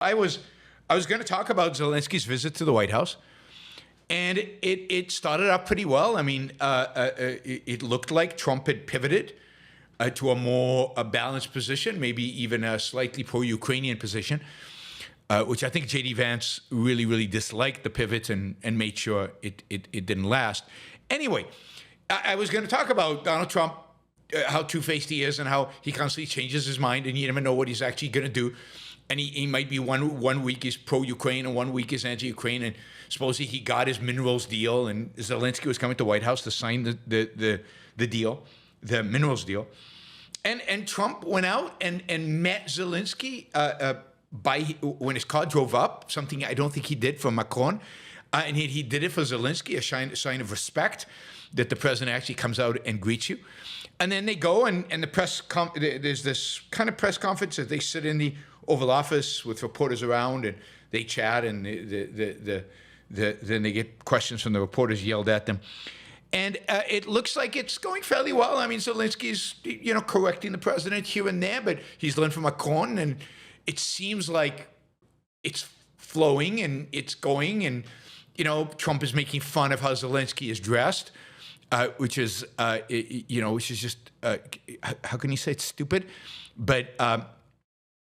I was going to talk about Zelensky's visit to the White House, and it started out pretty well. I mean, it looked like Trump had pivoted to a more balanced position, maybe even a slightly pro-Ukrainian position, which I think J.D. Vance really disliked the pivots and made sure it didn't last. Anyway, I was going to talk about Donald Trump, how two-faced he is, and how he constantly changes his mind, and you never know what he's actually going to do. And he might be one week is pro-Ukraine and 1 week is anti-Ukraine. And supposedly he got his minerals deal, and Zelensky was coming to the White House to sign the deal, the minerals deal. And Trump went out and met Zelensky when his car drove up, something I don't think he did for Macron. And he did it for Zelensky, a sign of respect that the president actually comes out and greets you. And then they go and there's this kind of press conference that they sit in the Oval Office with reporters around and they chat, and then they get questions from the reporters yelled at them. And it looks like it's going fairly well. I mean, Zelensky's, correcting the president here and there, but he's learned from Macron, and it seems like it's flowing and it's going. And, Trump is making fun of how Zelensky is dressed, which is just, how can you say it's stupid? But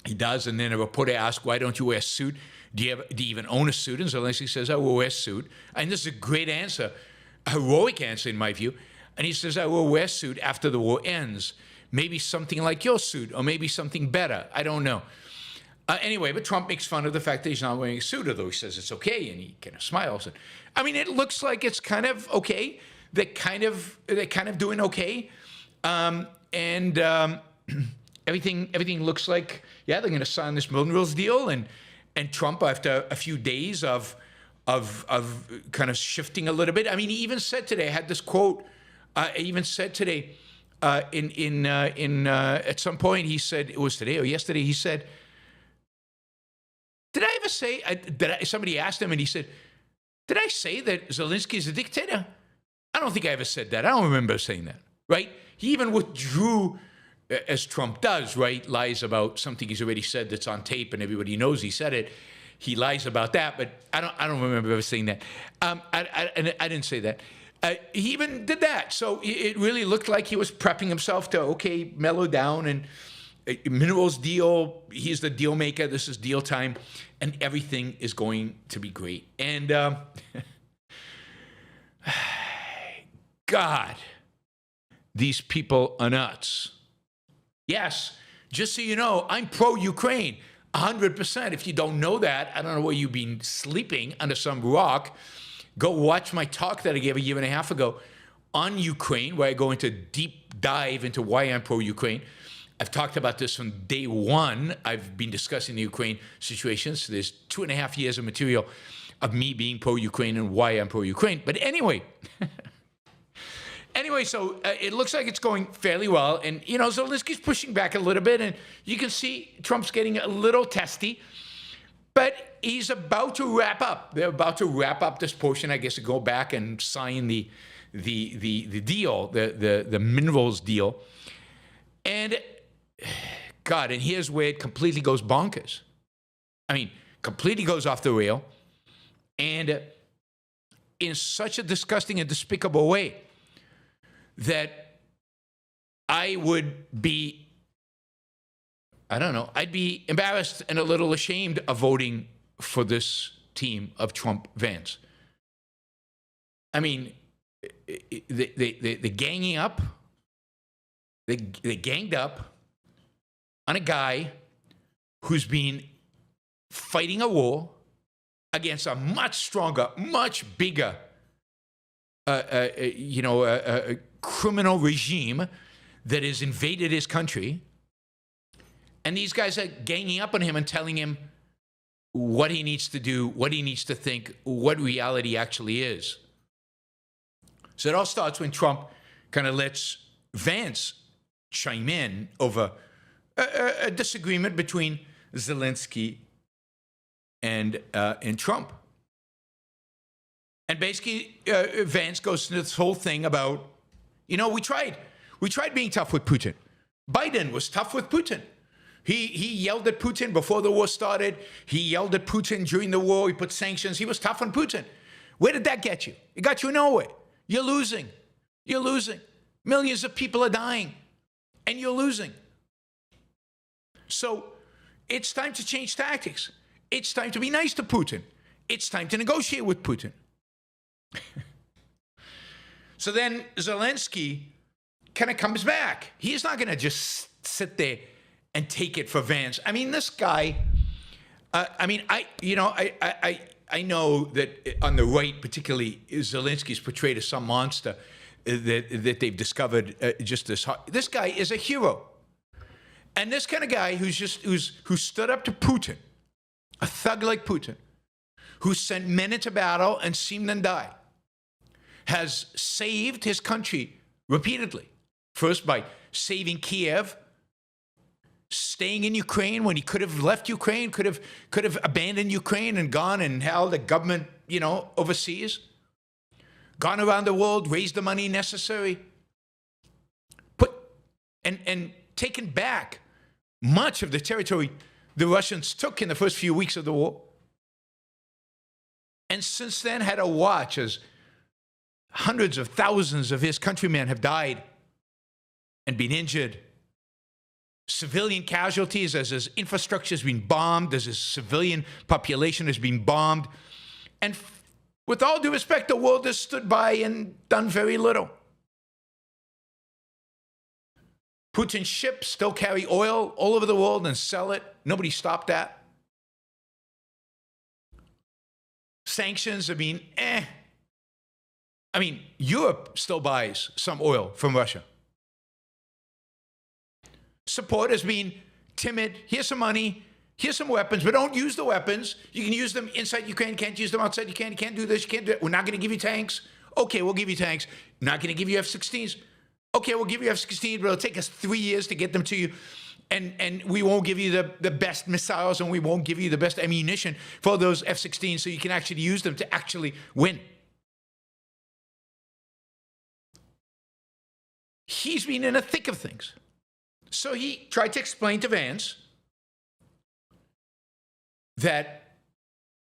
he does. And then a reporter asks, why don't you wear a suit? Do you even own a suit? And Zelensky says, I will wear a suit. And this is a great answer, a heroic answer in my view. And he says, I will wear a suit after the war ends. Maybe something like your suit, or maybe something better. I don't know. Anyway, but Trump makes fun of the fact that he's not wearing a suit, although he says it's okay, and he kind of smiles. I mean, it looks like it's kind of okay. They're kind of doing okay, everything looks like, yeah, they're going to sign this minerals deal, and Trump, after a few days of kind of shifting a little bit. I mean, he even said today, I had this quote. He even said today, at some point, he said, it was today or yesterday, he said, did I ever say, somebody asked him and he said, did I say that Zelensky is a dictator? I don't think I ever said that. I don't remember saying that, right? He even withdrew, as Trump does, right? Lies about something he's already said that's on tape and everybody knows he said it. He lies about that, but I don't remember ever saying that. I didn't say that. He even did that. So it really looked like he was prepping himself to, okay, mellow down, and minerals deal, he's the deal maker, this is deal time, and everything is going to be great. And God, these people are nuts. Yes, just so you know, I'm pro-Ukraine, 100%. If you don't know that, I don't know where you've been sleeping under some rock. Go watch my talk that I gave a year and a half ago on Ukraine, where I go into deep dive into why I'm pro-Ukraine. I've talked about this from day one. I've been discussing the Ukraine situation. So there's 2.5 years of material of me being pro-Ukraine and why I'm pro-Ukraine. But anyway, so it looks like it's going fairly well. And, Zelensky's pushing back a little bit. And you can see Trump's getting a little testy. But he's about to wrap up. They're about to wrap up this portion, I guess, to go back and sign the deal, the minerals deal. And God, and here's where it completely goes bonkers. I mean, completely goes off the rail, and in such a disgusting and despicable way that I would be, I'd be embarrassed and a little ashamed of voting for this team of Trump-Vance. I mean, the ganging up, they ganged up on a guy who's been fighting a war against a much stronger, much bigger, criminal regime that has invaded his country. And these guys are ganging up on him and telling him what he needs to do, what he needs to think, what reality actually is. So it all starts when Trump kind of lets Vance chime in over a disagreement between Zelensky and Trump. And basically, Vance goes into this whole thing about, we tried being tough with Putin. Biden was tough with Putin. He yelled at Putin before the war started. He yelled at Putin during the war. He put sanctions. He was tough on Putin. Where did that get you? It got you nowhere. You're losing. You're losing. Millions of people are dying, and you're losing. So it's time to change tactics. It's time to be nice to Putin. It's time to negotiate with Putin. So then Zelensky kind of comes back. He's not going to just sit there and take it for Vance. I mean, this guy, I know that on the right, particularly, Zelensky's portrayed as some monster that they've discovered just this hot. This guy is a hero. And this kind of guy who stood up to Putin, a thug like Putin, who sent men into battle and seen them die, has saved his country repeatedly. First by saving Kiev, staying in Ukraine when he could have left Ukraine, could have abandoned Ukraine and gone and held a government, overseas, gone around the world, raised the money necessary, and taken back much of the territory the Russians took in the first few weeks of the war. And since then had to watch as hundreds of thousands of his countrymen have died and been injured. Civilian casualties as his infrastructure has been bombed, as his civilian population has been bombed. And with all due respect, the world has stood by and done very little. Putin's ships still carry oil all over the world and sell it. Nobody stopped that. Sanctions, Europe still buys some oil from Russia. Support has been timid. Here's some money. Here's some weapons, but don't use the weapons. You can use them inside Ukraine. Can't use them outside. You can't do this. You can't do it. We're not going to give you tanks. Okay, we'll give you tanks. Not going to give you F-16s. Okay, we'll give you F-16s, but it'll take us 3 years to get them to you. And we won't give you the best missiles, and we won't give you the best ammunition for those F-16s so you can actually use them to actually win. He's been in the thick of things. So he tried to explain to Vance that,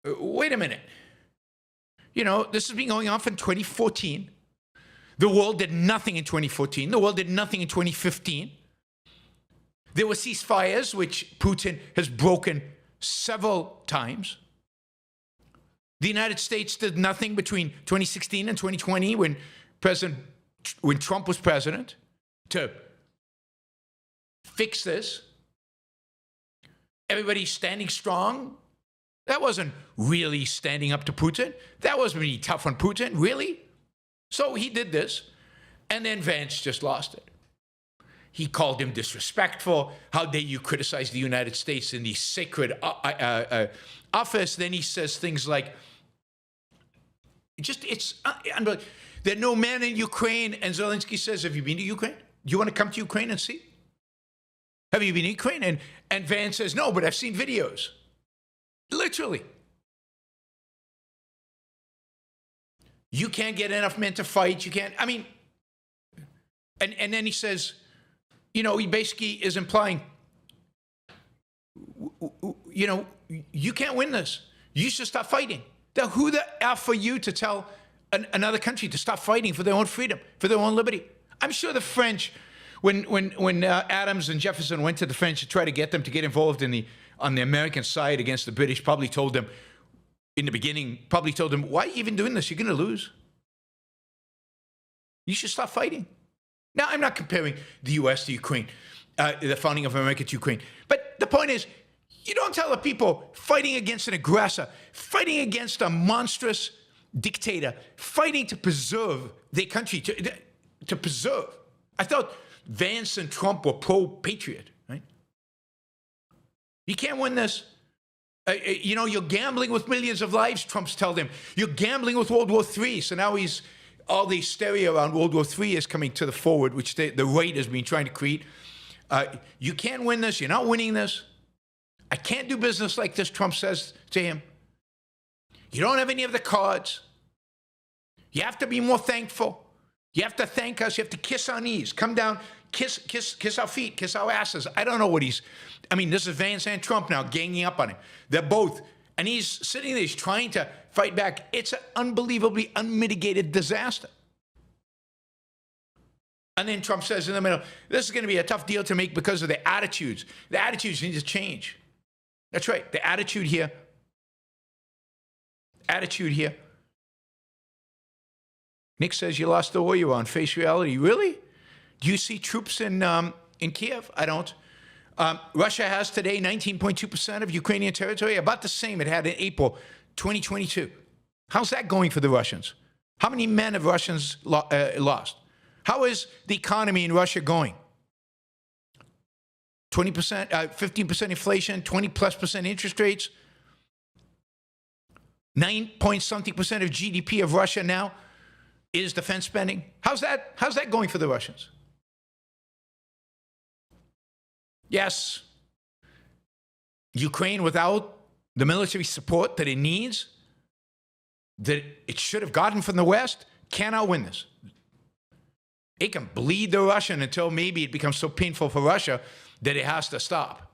wait a minute, this has been going on from 2014. The world did nothing in 2014. The world did nothing in 2015. There were ceasefires, which Putin has broken several times. The United States did nothing between 2016 and 2020 when Trump was president to fix this. Everybody's standing strong. That wasn't really standing up to Putin. That wasn't really tough on Putin, really. So he did this, and then Vance just lost it. He called him disrespectful. How dare you criticize the United States in the sacred office? Then he says things like, it's unbelievable. There are no men in Ukraine. And Zelensky says, have you been to Ukraine? Do you want to come to Ukraine and see? Have you been to Ukraine? And Vance says, no, but I've seen videos. Literally. You can't get enough men to fight. You can't, and then he says, he basically is implying, you can't win this. You should stop fighting. Now, who the F are you to tell another country to stop fighting for their own freedom, for their own liberty? I'm sure the French, when Adams and Jefferson went to the French to try to get them to get involved on the American side against the British, probably told them, in the beginning, why are you even doing this? You're going to lose. You should stop fighting. Now, I'm not comparing the U.S. to Ukraine, the founding of America to Ukraine. But the point is, you don't tell the people fighting against an aggressor, fighting against a monstrous dictator, fighting to preserve their country, to preserve. I thought Vance and Trump were pro-patriot, right? You can't win this. You're gambling with millions of lives, Trump's telling him. You're gambling with World War III. So now all the hysteria around World War III is coming to the forward, which the right has been trying to create. You can't win this. You're not winning this. I can't do business like this, Trump says to him. You don't have any of the cards. You have to be more thankful. You have to thank us. You have to kiss our knees. Come down, kiss our feet, kiss our asses. I don't know what he's... I mean, this is Vance and Trump now ganging up on him. They're both... And he's sitting there, he's trying to fight back. It's an unbelievably unmitigated disaster. And then Trump says in the middle, this is going to be a tough deal to make because of the attitudes. The attitudes need to change. That's right. The attitude here. Attitude here. Nick says you lost the war you were on. Face reality. Really? Do you see troops in Kiev? I don't. Russia has today 19.2% of Ukrainian territory, about the same it had in April 2022. How's that going for the Russians? How many men have Russians lost? How is the economy in Russia going? 20%, 15% inflation, 20+% interest rates, 9-point-something% of GDP of Russia now is defense spending. How's that going for the Russians? Yes, Ukraine, without the military support that it needs, that it should have gotten from the West, cannot win this. It can bleed the Russian until maybe it becomes so painful for Russia that it has to stop.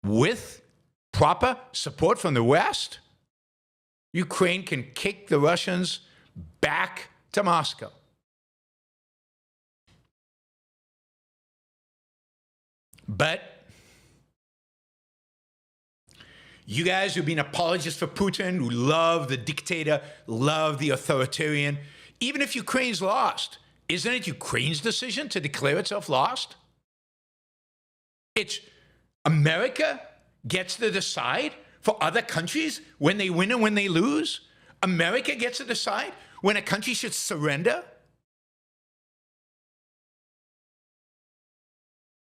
With proper support from the West, Ukraine can kick the Russians back to Moscow. But you guys who've been apologists for Putin, who love the dictator, love the authoritarian, even if Ukraine's lost, isn't it Ukraine's decision to declare itself lost? It's America gets to decide for other countries when they win and when they lose? America gets to decide when a country should surrender?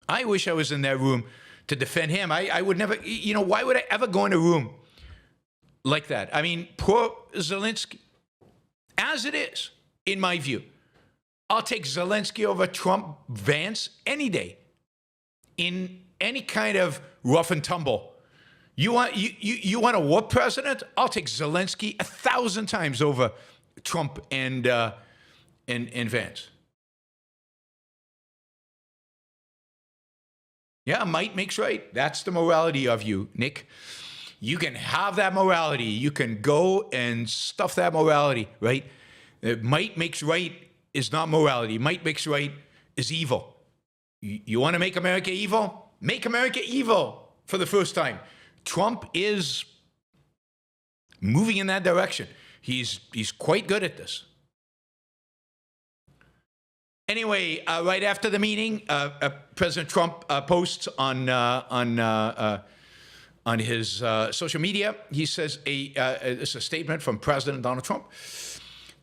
I wish I was in that room to defend him. I would never, you know, why would I ever go in a room like that? I mean, poor Zelensky. As it is, in my view, I'll take Zelensky over Trump, Vance, any day. In any kind of rough and tumble. You want a war president? I'll take Zelensky 1,000 times over Trump and Vance. Yeah, might makes right. That's the morality of you, Nick. You can have that morality. You can go and stuff that morality, right? Might makes right is not morality. Might makes right is evil. You want to make America evil? Make America evil for the first time. Trump is moving in that direction. He's quite good at this. Anyway, right after the meeting, President Trump posts on his social media. He says it's a statement from President Donald Trump.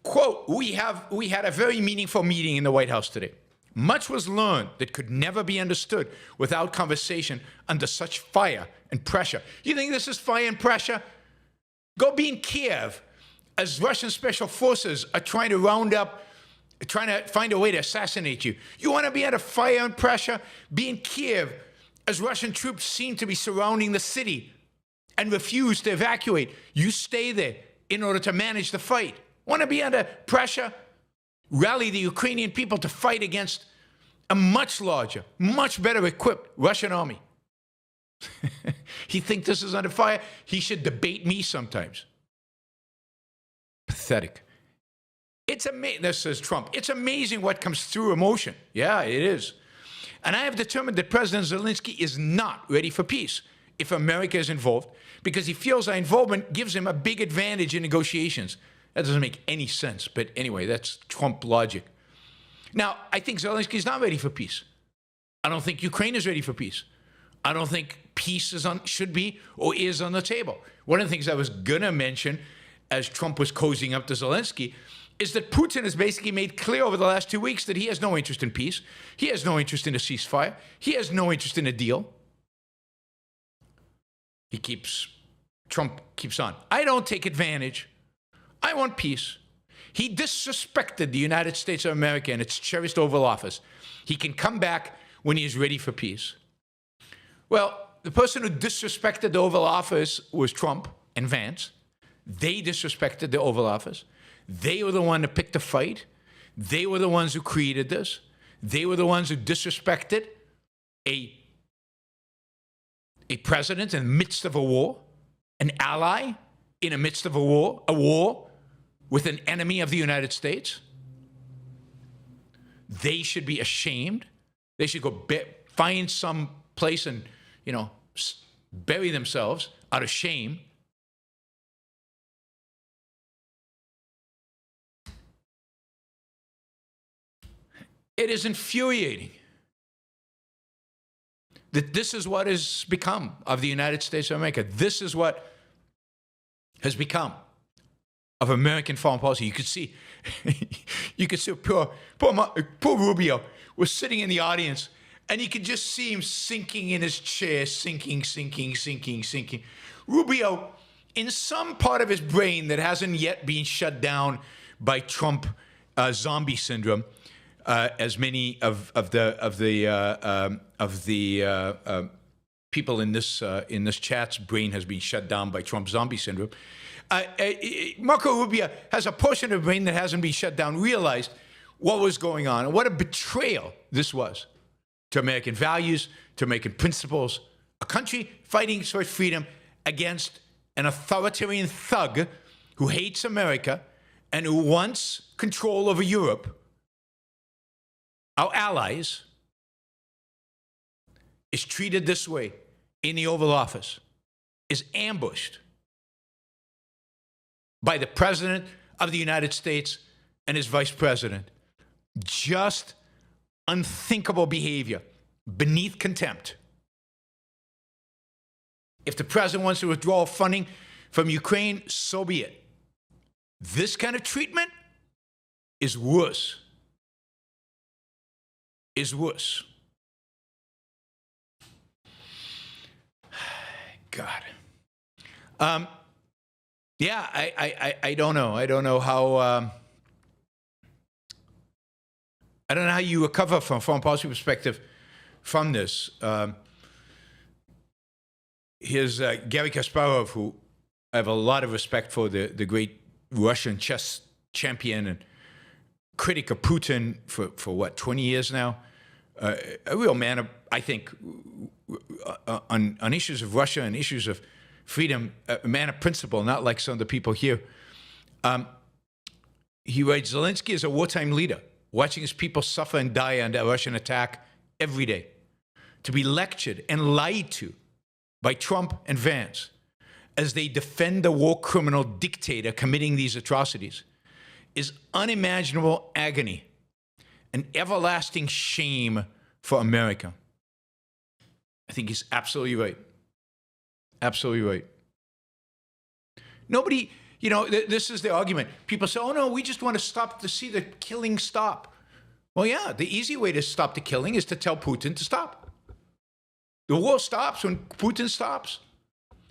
Quote, we had a very meaningful meeting in the White House today. Much was learned that could never be understood without conversation under such fire and pressure. You think this is fire and pressure? Go be in Kiev as Russian special forces are trying to find a way to assassinate you. You want to be under fire and pressure? Be in Kiev as Russian troops seem to be surrounding the city and refuse to evacuate. You stay there in order to manage the fight. Want to be under pressure? Rally the Ukrainian people to fight against a much larger, much better equipped Russian army. He thinks this is under fire? He should debate me sometimes. Pathetic. It's amazing, this says Trump. It's amazing what comes through emotion. Yeah, it is. And I have determined that President Zelensky is not ready for peace if America is involved, because he feels our involvement gives him a big advantage in negotiations. That doesn't make any sense. But anyway, that's Trump logic. Now, I think Zelensky is not ready for peace. I don't think Ukraine is ready for peace. I don't think peace should be or is on the table. One of the things I was going to mention as Trump was cozying up to Zelensky is that Putin has basically made clear over the last 2 weeks that he has no interest in peace. He has no interest in a ceasefire. He has no interest in a deal. Trump keeps on. I don't take advantage. I want peace. He disrespected the United States of America and its cherished Oval Office. He can come back when he is ready for peace. Well, the person who disrespected the Oval Office was Trump and Vance. They disrespected the Oval Office. They were the one that picked the fight. They were the ones who created this. They were the ones who disrespected a president in the midst of a war, an ally in the midst of a war with an enemy of the United States. They should be ashamed. They should go find some place and, bury themselves out of shame. It is infuriating that this is what has become of the United States of America. This is what has become of American foreign policy. You could see, poor Rubio was sitting in the audience, and you could just see him sinking in his chair, sinking. Rubio, in some part of his brain that hasn't yet been shut down by Trump zombie syndrome, as many of the people in this chat's brain has been shut down by Trump zombie syndrome. Marco Rubio has a portion of the brain that hasn't been shut down, realized what was going on and what a betrayal this was to American values, to American principles, a country fighting for its freedom against an authoritarian thug who hates America and who wants control over Europe. Our allies, is treated this way in the Oval Office, is ambushed by the President of the United States and his Vice President. Just unthinkable behavior, beneath contempt. If the President wants to withdraw funding from Ukraine, so be it. This kind of treatment is worse. God. Yeah, I don't know. I don't know how. I don't know how you recover from a foreign policy perspective from this. Here's Garry Kasparov, who I have a lot of respect for, the great Russian chess champion and critic of Putin for what, 20 years now? A real man of, I think, on issues of Russia and issues of freedom, a man of principle, not like some of the people here. He writes, Zelensky is a wartime leader, watching his people suffer and die under a Russian attack every day. To be lectured and lied to by Trump and Vance as they defend the war criminal dictator committing these atrocities is unimaginable agony, an everlasting shame for America. I think he's absolutely right. Absolutely right. Nobody, this is the argument. People say, oh no, we just want to see the killing stop. Well, yeah, the easy way to stop the killing is to tell Putin to stop. The war stops when Putin stops.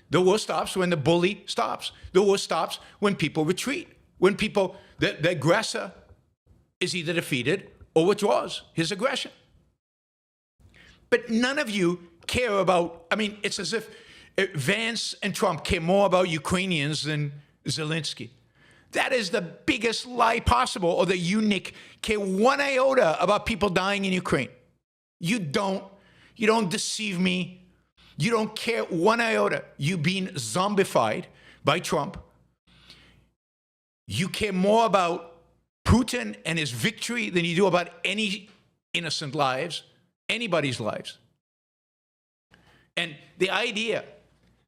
The war stops when the bully stops. The war stops when people retreat. When the aggressor is either defeated or withdraws his aggression. But none of you care about, it's as if Vance and Trump care more about Ukrainians than Zelensky. That is the biggest lie possible, or that you, Nick, care one iota about people dying in Ukraine. You don't deceive me. You don't care one iota. You've been zombified by Trump. You care more about Putin and his victory than you do about any innocent lives, anybody's lives. And the idea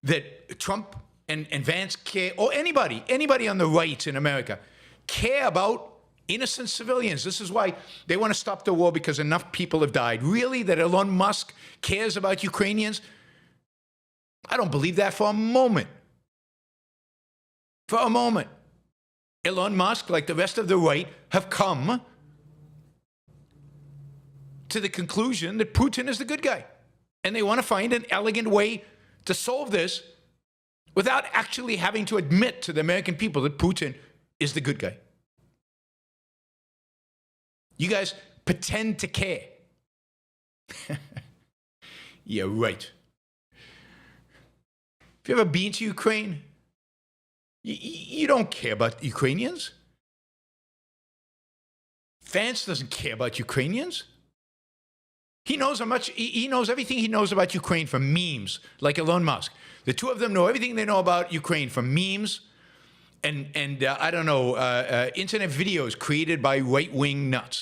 that Trump and Vance care, or anybody on the right in America, care about innocent civilians. This is why they want to stop the war, because enough people have died. Really, that Elon Musk cares about Ukrainians? I don't believe that for a moment. For a moment. Elon Musk, like the rest of the right, have come to the conclusion that Putin is the good guy. And they want to find an elegant way to solve this without actually having to admit to the American people that Putin is the good guy. You guys pretend to care. Yeah, right. Have you ever been to Ukraine? You don't care about Ukrainians. Vance doesn't care about Ukrainians. He knows how much, he knows everything he knows about Ukraine from memes, like Elon Musk. The two of them know everything they know about Ukraine from memes and I don't know, internet videos created by right-wing nuts.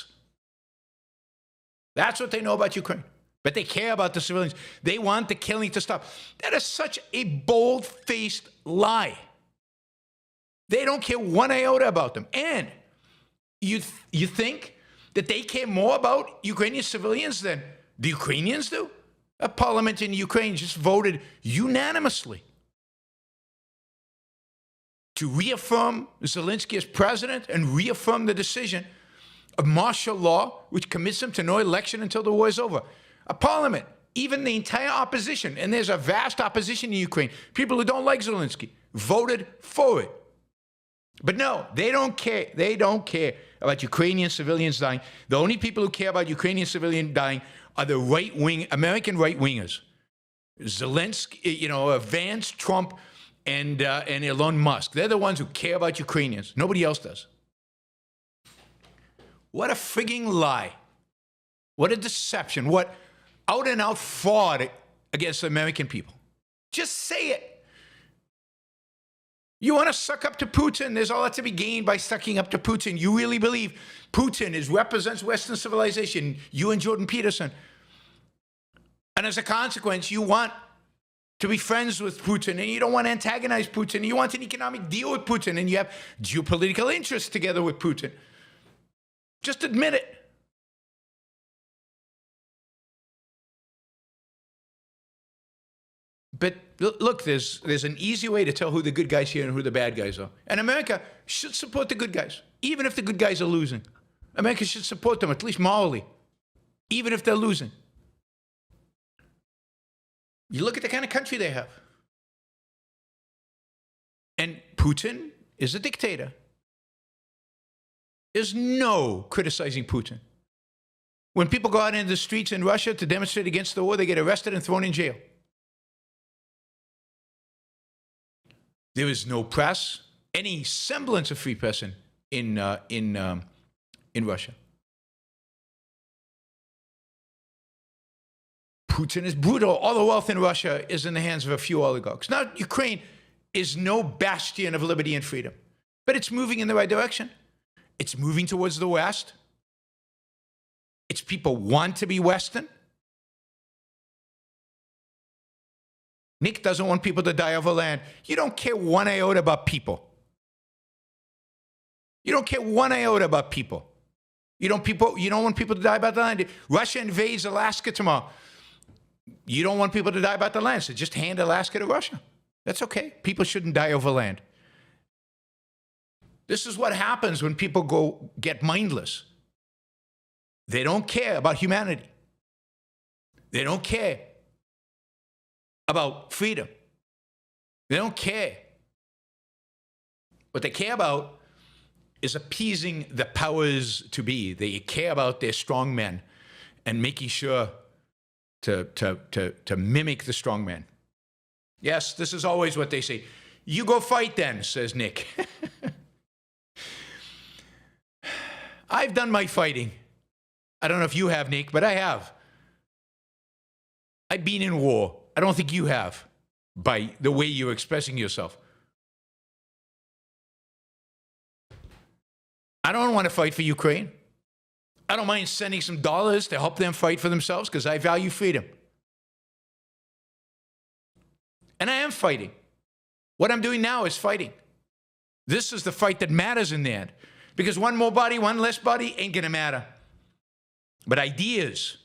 That's what they know about Ukraine. But they care about the civilians. They want the killing to stop. That is such a bold-faced lie. They don't care one iota about them. And you think that they care more about Ukrainian civilians than the Ukrainians do? A parliament in Ukraine just voted unanimously to reaffirm Zelensky as president and reaffirm the decision of martial law, which commits him to no election until the war is over. A parliament, even the entire opposition, and there's a vast opposition in Ukraine, people who don't like Zelensky, voted for it. But no, they don't care. They don't care about Ukrainian civilians dying. The only people who care about Ukrainian civilians dying are the right-wing, American right-wingers. Zelensky, Vance, Trump, and Elon Musk. They're the ones who care about Ukrainians. Nobody else does. What a frigging lie. What a deception. What out-and-out fraud against the American people. Just say it. You want to suck up to Putin? There's a lot to be gained by sucking up to Putin. You really believe Putin represents Western civilization, you and Jordan Peterson. And as a consequence, you want to be friends with Putin, and you don't want to antagonize Putin. You want an economic deal with Putin, and you have geopolitical interests together with Putin. Just admit it. But look, there's an easy way to tell who the good guys here and who the bad guys are. And America should support the good guys, even if the good guys are losing. America should support them, at least morally, even if they're losing. You look at the kind of country they have. And Putin is a dictator. There's no criticizing Putin. When people go out into the streets in Russia to demonstrate against the war, they get arrested and thrown in jail. There is no press, any semblance of free press in Russia. Putin is brutal. All the wealth in Russia is in the hands of a few oligarchs. Now, Ukraine is no bastion of liberty and freedom, but it's moving in the right direction. It's moving towards the West. Its people want to be Western. Nick doesn't want people to die over land. You don't care one iota about people. You don't care one iota about people. You don't want people to die about the land. If Russia invades Alaska tomorrow, you don't want people to die about the land, so just hand Alaska to Russia. That's okay. People shouldn't die over land. This is what happens when people get mindless. They don't care about humanity. They don't care about freedom. They don't care. What they care about is appeasing the powers to be. They care about their strong men and making sure to mimic the strong men. Yes, this is always what they say. You go fight then, says Nick. I've done my fighting. I don't know if you have, Nick, but I have. I've been in war. I don't think you have, by the way you're expressing yourself. I don't want to fight for Ukraine. I don't mind sending some dollars to help them fight for themselves because I value freedom. And I am fighting. What I'm doing now is fighting. This is the fight that matters in the end. Because one more body, one less body ain't going to matter. But ideas.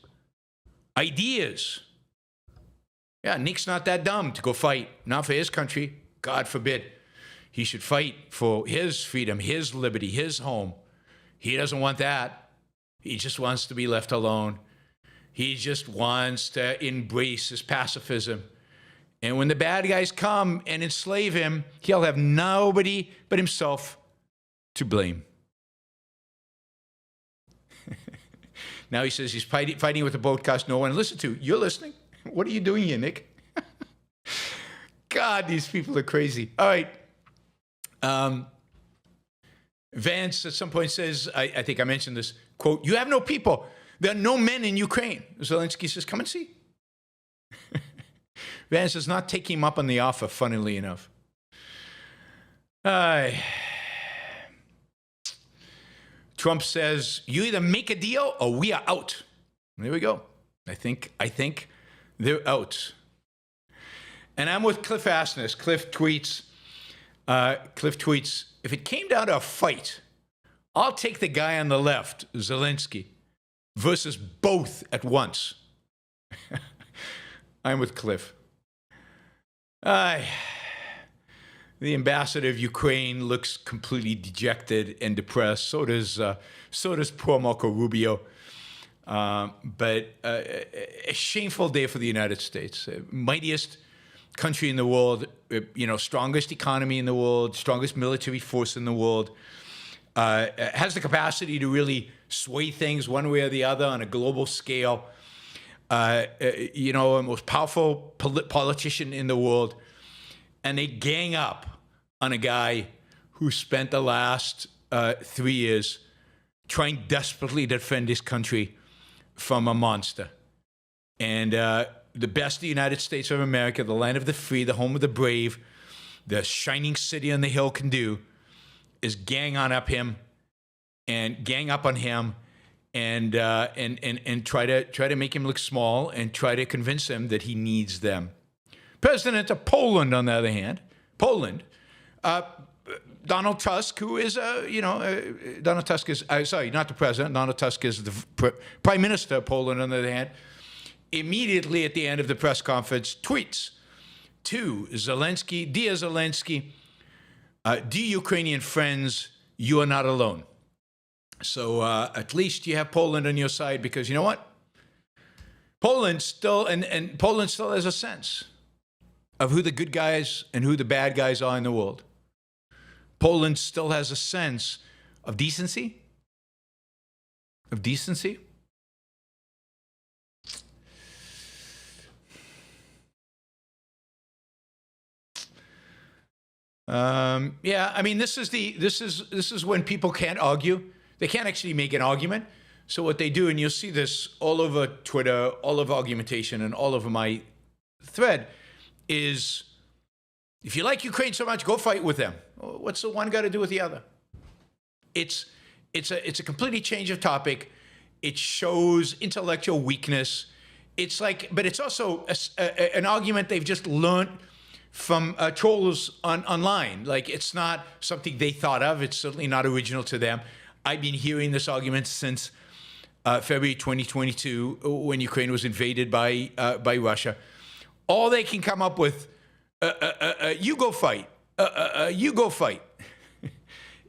Yeah, Nick's not that dumb to go fight. Not for his country. God forbid. He should fight for his freedom, his liberty, his home. He doesn't want that. He just wants to be left alone. He just wants to embrace his pacifism. And when the bad guys come and enslave him, he'll have nobody but himself to blame. Now he says he's fighting with a podcast no one listened to. You're listening. What are you doing here, Nick? God, these people are crazy. All right. Vance at some point says, I think I mentioned this, quote, "You have no people. There are no men in Ukraine." Zelensky says, "Come and see." Vance is not taking him up on the offer, funnily enough. Trump says, "You either make a deal or we are out." There we go. I think they're out. And I'm with Cliff Asness. Cliff tweets, "If it came down to a fight, I'll take the guy on the left, Zelensky, versus both at once." I'm with Cliff. The ambassador of Ukraine looks completely dejected and depressed. So does poor Marco Rubio. But a shameful day for the United States. Mightiest country in the world, strongest economy in the world, strongest military force in the world, has the capacity to really sway things one way or the other on a global scale. The most powerful politician in the world, and they gang up on a guy who spent the last 3 years trying desperately to defend his country from a monster. And the best of the United States of America, the land of the free, the home of the brave, the shining city on the hill can do, is gang up on him and try to make him look small and try to convince him that he needs them. President of Poland, on the other hand, Donald Tusk, who is Donald Tusk is not the president. Donald Tusk is the prime minister of Poland, on the other hand. Immediately at the end of the press conference, tweets to Zelensky, "Dear Zelensky, dear Ukrainian friends, you are not alone." So at least you have Poland on your side, because you know what? Poland still has a sense of who the good guys and who the bad guys are in the world. Poland still has a sense of decency. This is when people can't argue. They can't actually make an argument. So what they do, and you'll see this all over Twitter, all over argumentation, and all over my thread, is if you like Ukraine so much, go fight with them. What's the one got to do with the other? It's a completely change of topic. It shows intellectual weakness. But it's also an argument they've just learned from trolls online. Like, it's not something they thought of. It's certainly not original to them. I've been hearing this argument since February 2022, when Ukraine was invaded by Russia. All they can come up with, you go fight, you go fight.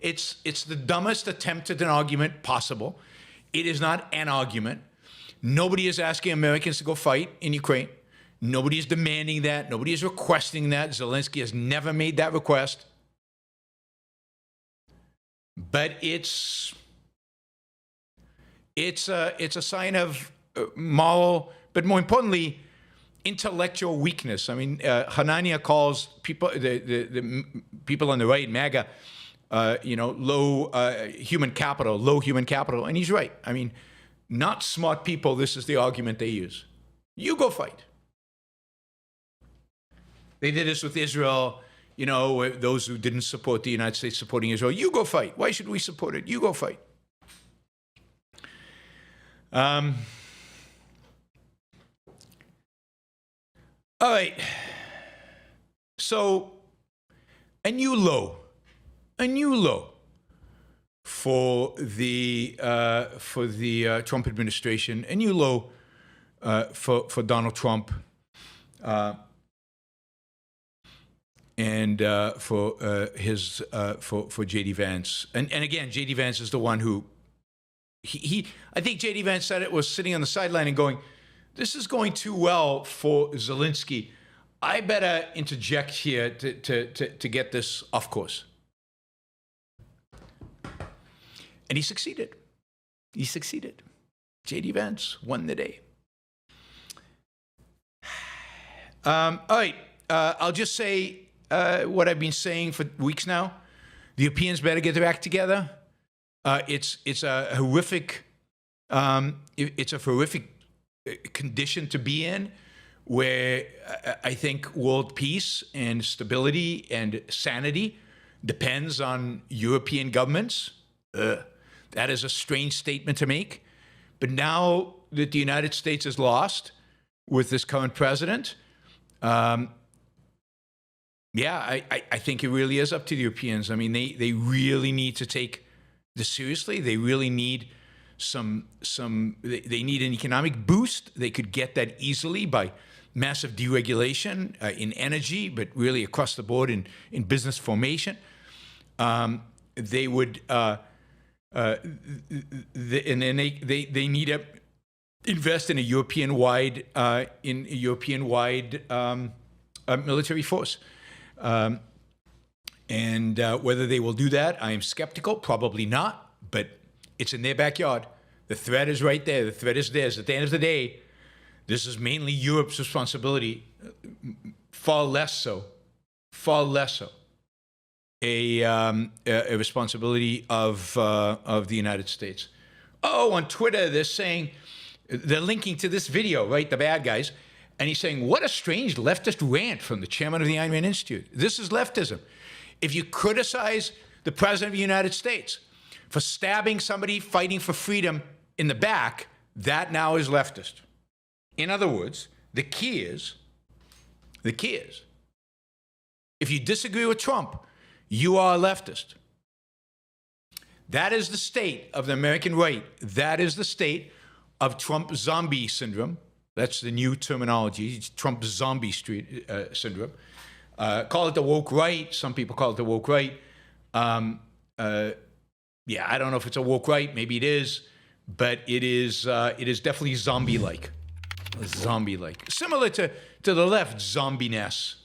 It's the dumbest attempt at an argument possible. It is not an argument. Nobody is asking Americans to go fight in Ukraine. Nobody is demanding that. Nobody is requesting that. Zelensky has never made that request. But it's a sign of moral, but more importantly, intellectual weakness. I mean, Hanania calls people, the people on the right, MAGA, low human capital, and he's right. I mean, not smart people. This is the argument they use. You go fight. They did this with Israel. Those who didn't support the United States supporting Israel. You go fight. Why should we support it? You go fight. All right. So, a new low for the Trump administration, a new low for Donald Trump. And for J.D. Vance, and again, J.D. Vance is the one who I think J.D. Vance said it, was sitting on the sideline and going, "This is going too well for Zelensky. I better interject here to get this off course." And he succeeded. J.D. Vance won the day. All right, I'll just say what I've been saying for weeks now. The Europeans better get their act together. It's a horrific It's a horrific condition to be in, where I think world peace and stability and sanity depends on European governments. That is a strange statement to make. But now that the United States is lost with this current president, I think it really is up to the Europeans. I mean, they really need to take this seriously. They really need they need an economic boost. They could get that easily by massive deregulation in energy, but really across the board in business formation. They would, and then they need to invest in a European-wide military force. And whether they will do that, I am skeptical. Probably not, but it's in their backyard. The threat is right there. The threat is theirs. At the end of the day, this is mainly Europe's responsibility, far less so a responsibility of the United States. Oh, on Twitter, they're linking to this video, right? The bad guys. And he's saying, what a strange leftist rant from the chairman of the Iron Man Institute. This is leftism. If you criticize the president of the United States for stabbing somebody fighting for freedom in the back, that now is leftist. In other words, the key is, if you disagree with Trump, you are a leftist. That is the state of the American right. That is the state of Trump zombie syndrome. That's the new terminology. It's Trump zombie syndrome. Call it the woke right. Some people call it the woke right. I don't know if it's a woke right. Maybe it is, but it is definitely zombie-like. Zombie-like. Similar to the left zombie-ness.